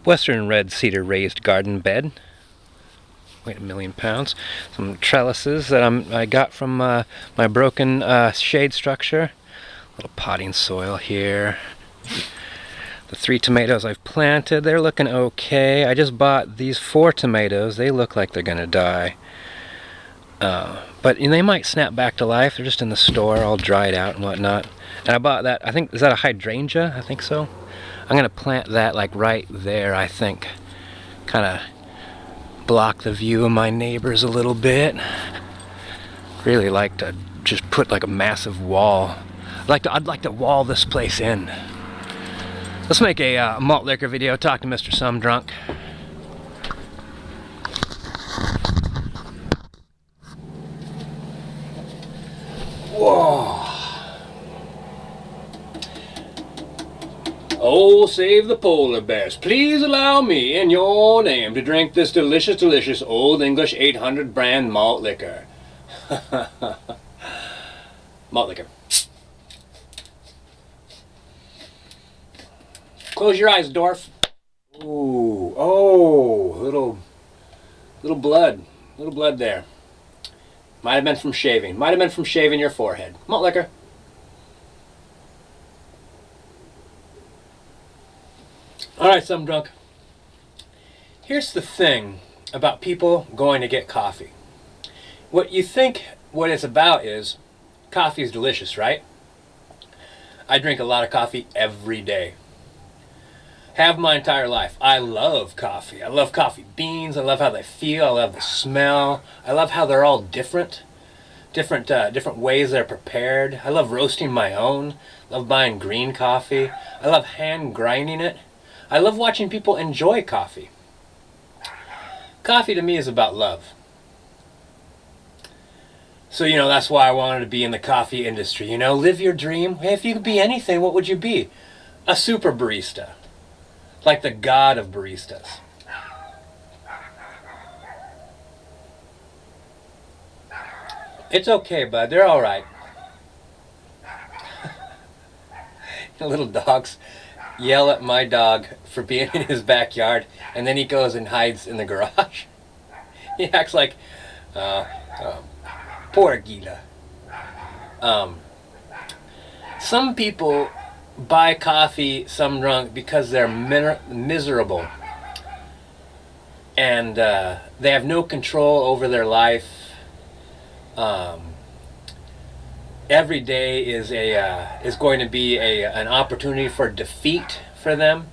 Western red cedar raised garden bed. Weighed 1,000,000 pounds. Some trellises that I got from my broken shade structure. A little potting soil here. The 3 tomatoes I've planted, they're looking okay. I just bought these 4 tomatoes. They look like they're gonna die. But they might snap back to life. They're just in the store, all dried out and whatnot. And I bought that, I think, is that a hydrangea? I think so. I'm gonna plant that like right there, I think. Kinda block the view of my neighbors a little bit. Really like to just put like a massive wall. I'd like to wall this place in. Let's make a malt liquor video. Talk to Mr. Some Drunk. Whoa. Oh, save the polar bears. Please allow me, in your name, to drink this delicious, delicious Old English 800 brand malt liquor. Malt liquor. Close your eyes, Dorf. Ooh, oh, little blood there. Might have been from shaving. Might have been from shaving your forehead. Malt liquor. All right, Some Drunk. Here's the thing about people going to get coffee. What it's about is coffee is delicious, right? I drink a lot of coffee every day. Have my entire life. I love coffee. I love coffee beans. I love how they feel. I love the smell. I love how they're all different ways they're prepared. I love roasting my own. I love buying green coffee. I love hand grinding it. I love watching people enjoy coffee. Coffee to me is about love. So, that's why I wanted to be in the coffee industry. Live your dream. Hey, if you could be anything, what would you be? A super barista. Like the god of baristas. It's okay, bud. They're all right. The little dogs yell at my dog for being in his backyard, and then he goes and hides in the garage. He acts like, poor Gita. Some people buy coffee, Some Drunk, because they're miserable. And they have no control over their life. Every day is going to be an opportunity for defeat for them.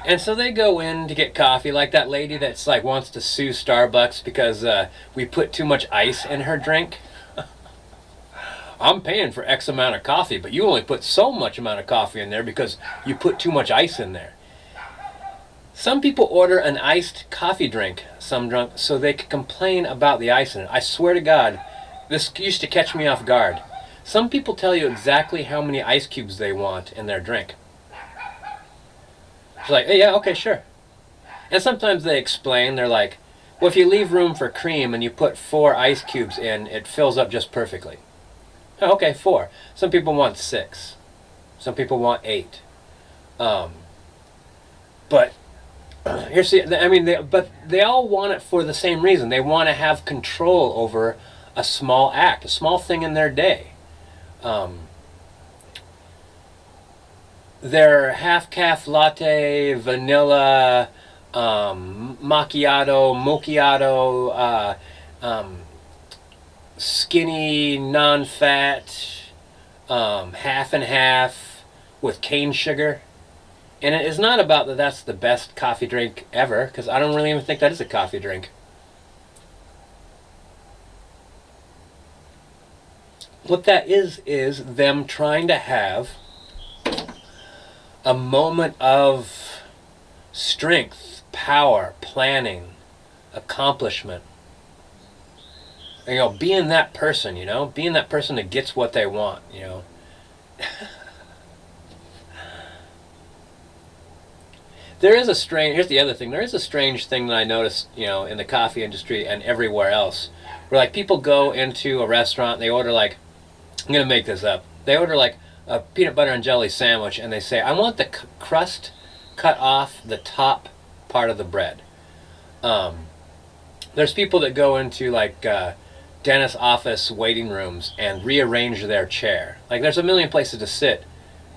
And so they go in to get coffee, like that lady that's wants to sue Starbucks because we put too much ice in her drink. I'm paying for X amount of coffee, but you only put so much amount of coffee in there because you put too much ice in there. Some people order an iced coffee drink, Some Drunk, so they can complain about the ice in it. I swear to God, this used to catch me off guard. Some people tell you exactly how many ice cubes they want in their drink. It's like, hey, yeah, okay, sure. And sometimes they explain, they're like, well, if you leave room for cream and you put 4 ice cubes in, it fills up just perfectly. Oh, okay, 4. Some people want 6. Some people want 8. But here's they all want it for the same reason. They want to have control over a small act, a small thing in their day. Their half-calf latte, vanilla, macchiato, skinny, non-fat, half and half with cane sugar. And it is not about that that's the best coffee drink ever, because I don't really even think that is a coffee drink. What that is them trying to have a moment of strength, power, planning, accomplishment. Being that person, being that person that gets what they want, here's the other thing, there is a strange thing that I noticed, in the coffee industry and everywhere else, where people go into a restaurant, they order I'm going to make this up, they order a peanut butter and jelly sandwich, and they say, I want the crust cut off the top part of the bread. There's people that go into like dentist office waiting rooms and rearrange their chair. Like there's a million places to sit.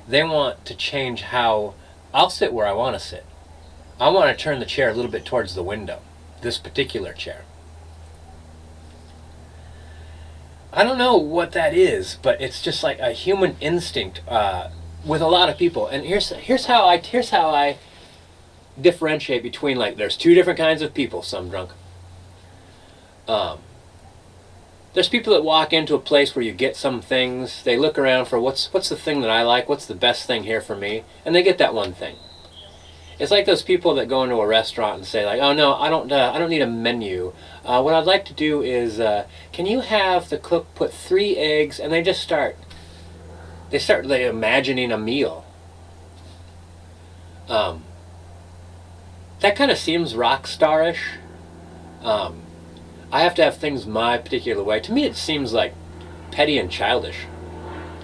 They want to change how I'll sit where I want to sit. I want to turn the chair a little bit towards the window. This particular chair. I don't know what that is, but it's just like a human instinct with a lot of people. And here's how I differentiate between, like, there's two different kinds of people. Some drunk. There's people that walk into a place where you get some things. They look around for what's the thing that I like. What's the best thing here for me, and they get that one thing. It's like those people that go into a restaurant and say, like, oh no, I don't need a menu. What I'd like to do is, can you have the cook put 3 eggs, and they just start like imagining a meal. That kind of seems rock starish. I have to have things my particular way. To me, it seems like petty and childish.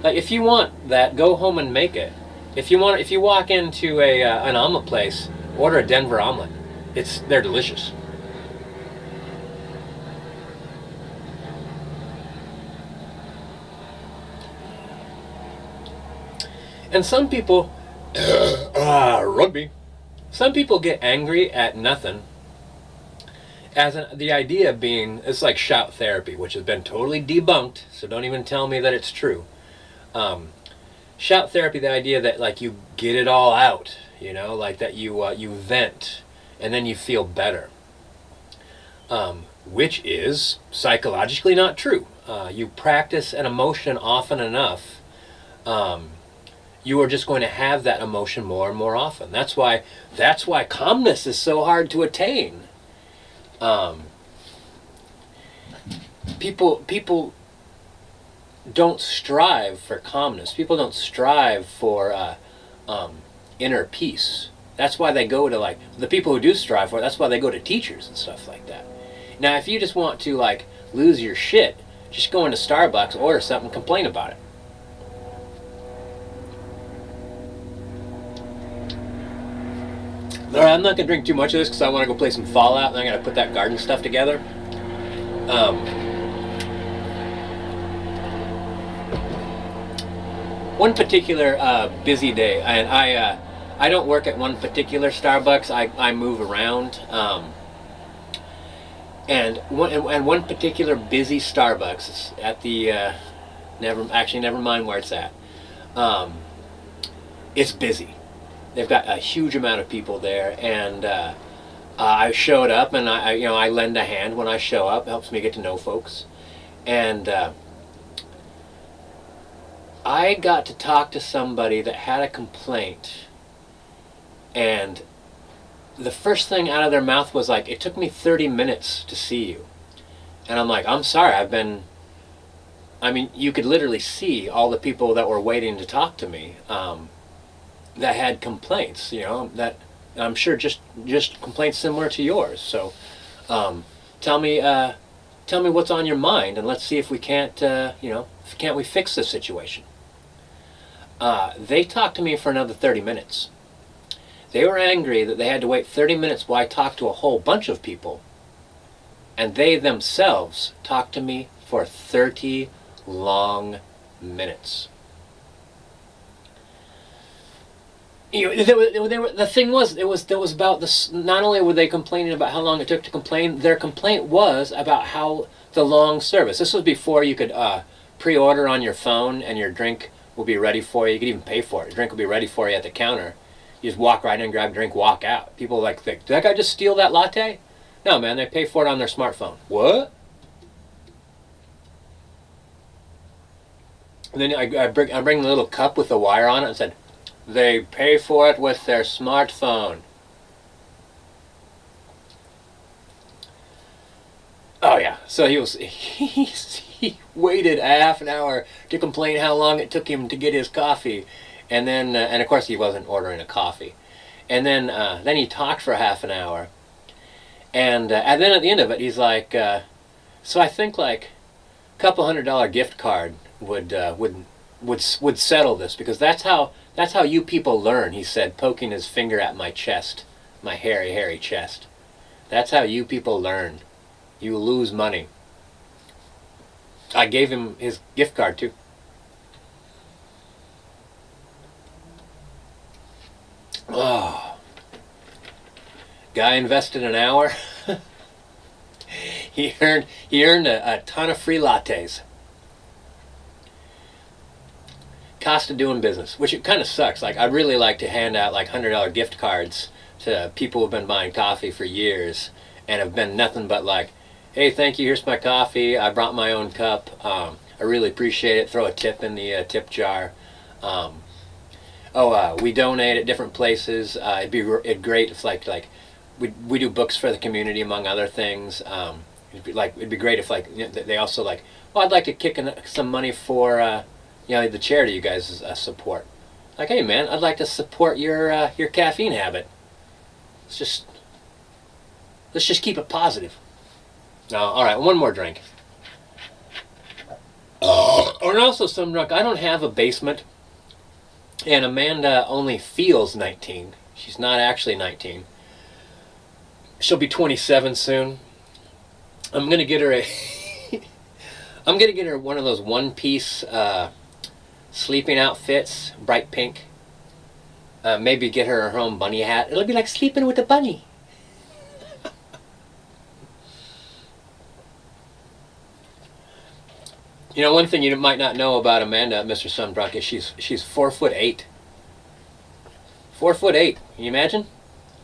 Like, if you want that, go home and make it. If you walk into an omelet place, order a Denver omelet. They're delicious. And some people, rugby. Some people get angry at nothing. The idea being, it's like shout therapy, which has been totally debunked. So don't even tell me that it's true. Shout therapy, the idea that, like, you get it all out, like that you vent and then you feel better, which is psychologically not true. You practice an emotion often enough, you are just going to have that emotion more and more often. That's why calmness is so hard to attain. People don't strive for calmness. People don't strive for inner peace. That's why they go to, like, the people who do strive for it, that's why they go to teachers and stuff like that. Now, if you just want to, like, lose your shit, just go into Starbucks, order something, complain about it. Alright, I'm not going to drink too much of this because I want to go play some Fallout, and I got to put that garden stuff together. One particular busy day, and I don't work at one particular Starbucks. I move around, and one particular busy Starbucks is at the never mind where it's at. It's busy. They've got a huge amount of people there, and I showed up, and I lend a hand when I show up. It helps me get to know folks, and I got to talk to somebody that had a complaint, and the first thing out of their mouth was like, it took me 30 minutes to see you. And I'm like, I'm sorry, you could literally see all the people that were waiting to talk to me that had complaints, that I'm sure just complaints similar to yours. So tell me what's on your mind, and let's see if we can't we fix this situation. They talked to me for another 30 minutes. They were angry that they had to wait 30 minutes while I talked to a whole bunch of people, and they themselves talked to me for 30 long minutes. The thing was, it was about this. Not only were they complaining about how long it took to complain, their complaint was about how the long service. This was before you could pre-order on your phone, and your drink will be ready for you. You could even pay for it. Your drink will be ready for you at the counter. You just walk right in, grab a drink, walk out. People think, did that guy just steal that latte? No, man, they pay for it on their smartphone. What? And then I bring the little cup with the wire on it and said, they pay for it with their smartphone. Oh yeah, so he waited a half an hour to complain how long it took him to get his coffee, and then and of course he wasn't ordering a coffee, and then he talked for half an hour, and then at the end of it he's like, so I think like a couple $100 gift card would would settle this, because that's how you people learn. He said, poking his finger at my chest, my hairy chest. That's how you people learn. You lose money. I gave him his gift card too. Oh, guy invested an hour. he earned a ton of free lattes. Cost of doing business, which it kind of sucks. Like, I'd really like to hand out like $100 gift cards to people who've been buying coffee for years and have been nothing but like, hey, thank you, here's my coffee, I brought my own cup, I really appreciate it, throw a tip in the tip jar. We donate at different places. It'd be great if like we do books for the community, among other things. It'd be great if like they also like, well, I'd like to kick in some money for the charity you guys support. Like, hey man, I'd like to support your caffeine habit. Let's just keep it positive. All right, one more drink. And also some drunk. I don't have a basement, and Amanda only feels 19. She's not actually 19. She'll be 27 soon. I'm gonna get her one of those one-piece sleeping outfits, bright pink. Maybe get her own bunny hat. It'll be like sleeping with a bunny. You know, one thing you might not know about Amanda, Mr. Sunbrook, is she's 4'8". 4'8". Can you imagine?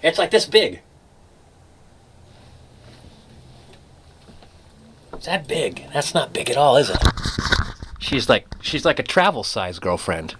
It's like this big. It's that big. That's not big at all, is it? She's like a travel size girlfriend.